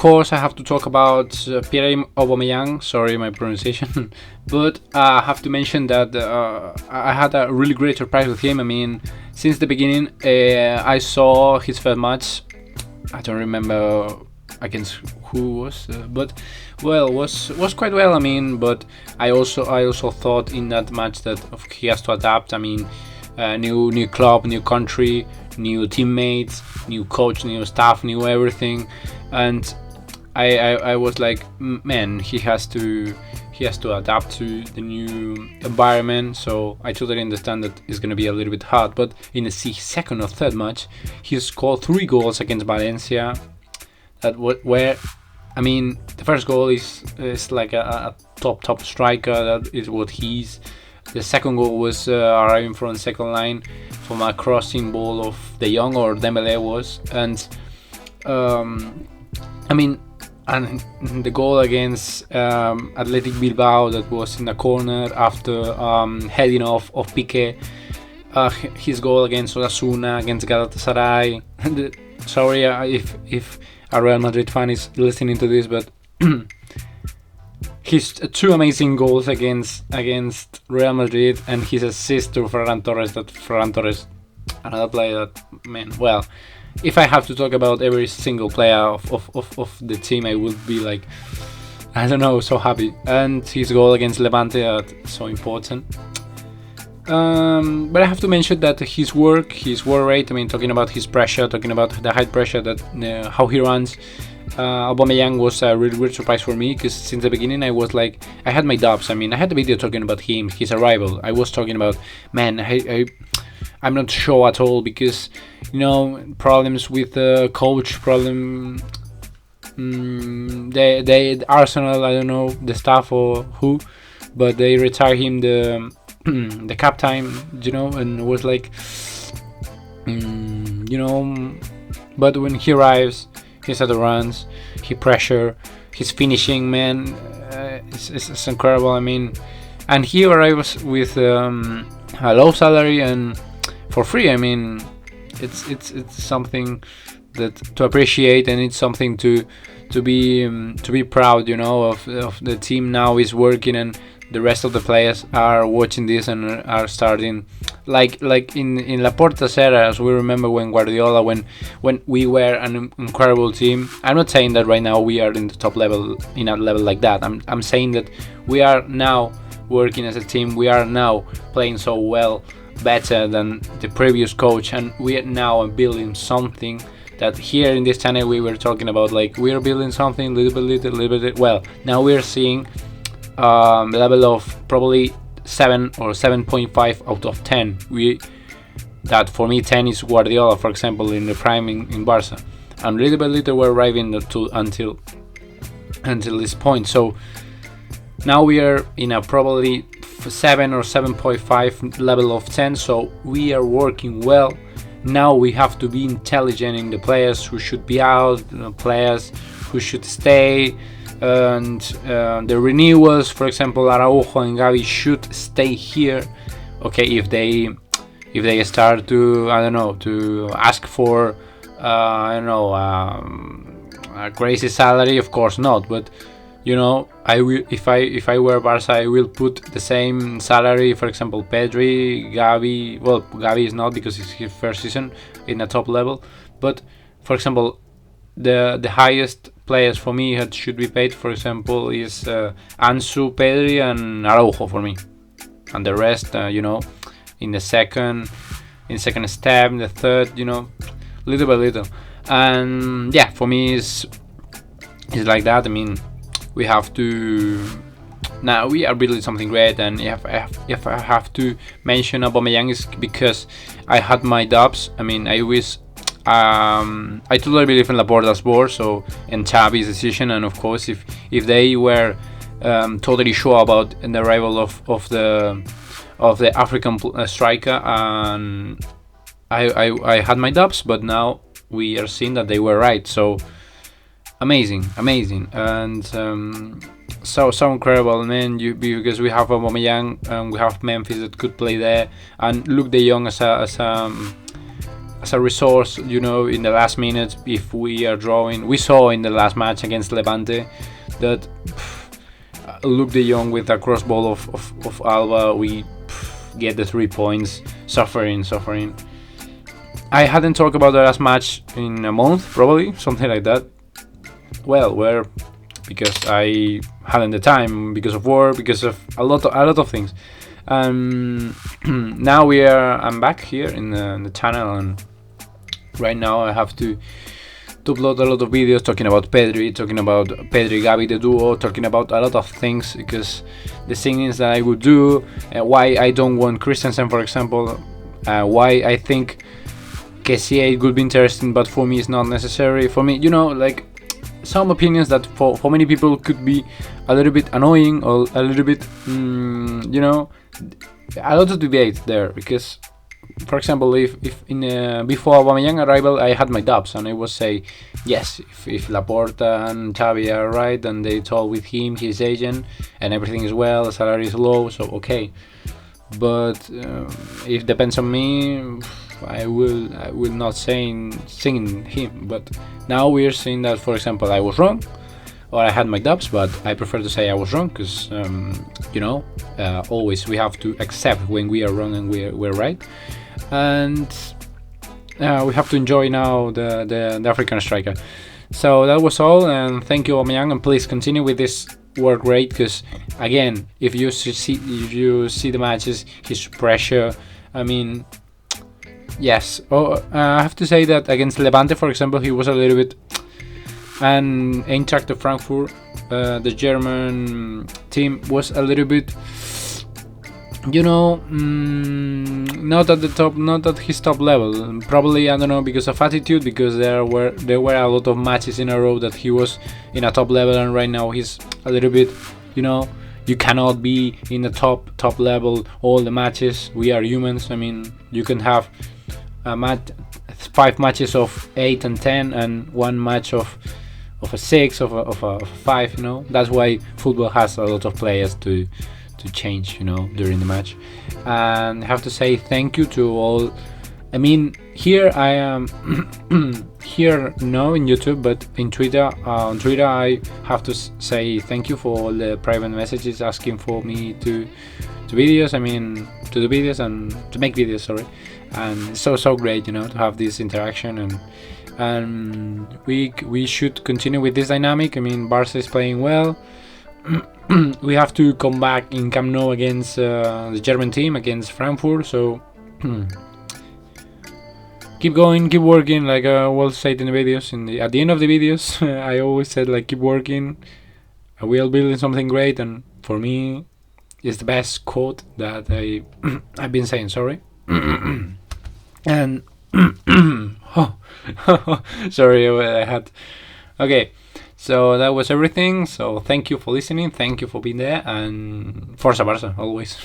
course, I have to talk about Pierre Aubameyang. Sorry, my pronunciation, but I have to mention that I had a really great surprise with him. I mean, since the beginning, I saw his first match. I don't remember against who was, but well, was quite well. I mean, but I also thought in that match that he has to adapt. I mean, new club, new country, new teammates, new coach, new staff, new everything, and I was like, man, he has to adapt to the new environment. So I totally understand that it's gonna be a little bit hard. But in the second or third match, he scored 3 goals against Valencia. Where, I mean, the first goal is like a top striker. That is what he's. The second goal was arriving from the second line from a crossing ball of De Jong or Dembélé was, and I mean, and the goal against Athletic Bilbao that was in the corner after heading off of Piqué. His goal against Osasuna, against Galatasaray. Sorry if a Real Madrid fan is listening to this, but his 2 amazing goals against Real Madrid and his assist to Ferran Torres, another player that, man, well, if I have to talk about every single player of the team, I would be like, I don't know, so happy. And his goal against Levante, so important. But I have to mention that his work rate, I mean, talking about his pressure, talking about the high pressure, that how he runs, Aubameyang was a really weird surprise for me, because since the beginning I was like, I had my doubts. I mean, I had the video talking about him, his arrival. I was talking about, man, I'm not sure at all, because, you know, problems with the coach, they Arsenal, I don't know the staff or who, but they retire him the cap time, you know, and it was like, you know, but when he arrives, he's at the runs, he pressure, his finishing, man, it's incredible. I mean, and he arrives with a low salary and for free. I mean, it's something that to appreciate, and it's something to be proud, you know, of the team now is working, and the rest of the players are watching this and are starting like in Laporta's era, as we remember when Guardiola, when we were an incredible team. I'm not saying that right now we are in the top level, in a level like that. I'm saying that we are now working as a team. We are now playing so well, better than the previous coach, and we are now building something that here in this channel we were talking about, like we are building something little bit. Well, now we are seeing level of probably 7 or 7.5 out of 10. That for me 10 is Guardiola, for example, in the prime in Barca, and little by little we're arriving until this point. So now we are in a probably 7 or 7.5 level of 10. So we are working well. Now we have to be intelligent in the players who should be out, players who should stay, and the renewals, for example, Araujo and Gavi should stay here. Okay, if they start to, I don't know, to ask for I don't know, a crazy salary, of course not, but you know, I will, if I were Barca, I will put the same salary, for example, Pedri, Gavi. Well, Gavi is not, because it's his first season in a top level, but for example, the highest players for me that should be paid, for example, is Ansu, Pedri and Araujo for me, and the rest, you know, in the second step, in the third, you know, little by little. And yeah, for me it's like that. I mean, we have to, now we are building something great, and if I have to mention Aubameyang, is because I had my doubts. I mean, I totally believe in Laporta's board, so, and Xavi's decision, and of course if they were totally sure about the arrival of the African striker, and I had my doubts, but now we are seeing that they were right. So amazing, and so incredible, man. Because we have Aubameyang and we have Memphis that could play there, and Luke De Jong as as a resource, in the last minute if we are drawing. We saw in the last match against Levante that Luke de Jong with a cross ball of Alba, we get the 3 points, suffering. I hadn't talked about the last match in a month, probably, something like that. Well, because I hadn't the time, because of work, because of a lot of things. Now I'm back here in the channel, and right now I have to upload a lot of videos talking about Pedri Gavi the duo, talking about a lot of things, because the things that I would do, why I don't want Christensen, for example, why I think Kessie could be interesting, but for me it's not necessary. For me, like some opinions that for many people could be a little bit annoying, or a little bit, a lot of debate there, because for example, if in before Aubameyang arrival I had my doubts, and I would say yes, if Laporta and Xavi are right and they talk with him, his agent, and everything is well, salary is low, so okay. But if it depends on me, I will not sing him. But now we are seeing that, for example, I was wrong, or I had my doubts, but I prefer to say I was wrong, because always we have to accept when we are wrong and we're right, and we have to enjoy now the African striker. So that was all, and thank you, Aubameyang, and please continue with this work rate, because again, if you see the matches, his pressure, I mean, yes. I have to say that against Levante, for example, he was a little bit, and Eintracht Frankfurt, the German team, was a little bit, not at the top, not at his top level. Probably, I don't know, because of attitude, because there were a lot of matches in a row that he was in a top level, and right now he's a little bit, you cannot be in the top level all the matches. We are humans. I mean, you can have a 5 matches of 8 and 10, and 1 match of a 6, of a 5. That's why football has a lot of players to change, during the match. And I have to say thank you to all. I mean, here I am here now in YouTube, but in Twitter, on Twitter I have to say thank you for all the private messages asking for me to videos. I mean, to do videos and to make videos. Sorry, and it's so great, to have this interaction, and we should continue with this dynamic. I mean, Barca is playing well. We have to come back in Camp Nou against the German team, against Frankfurt. So keep going, keep working. Like I will say in the videos, at the end of the videos, I always said, like, keep working. We are building something great, and for me, it's the best quote that I've been saying. Sorry, and sorry, I had. Okay. So that was everything. So thank you for listening. Thank you for being there. And Forza Barça, always.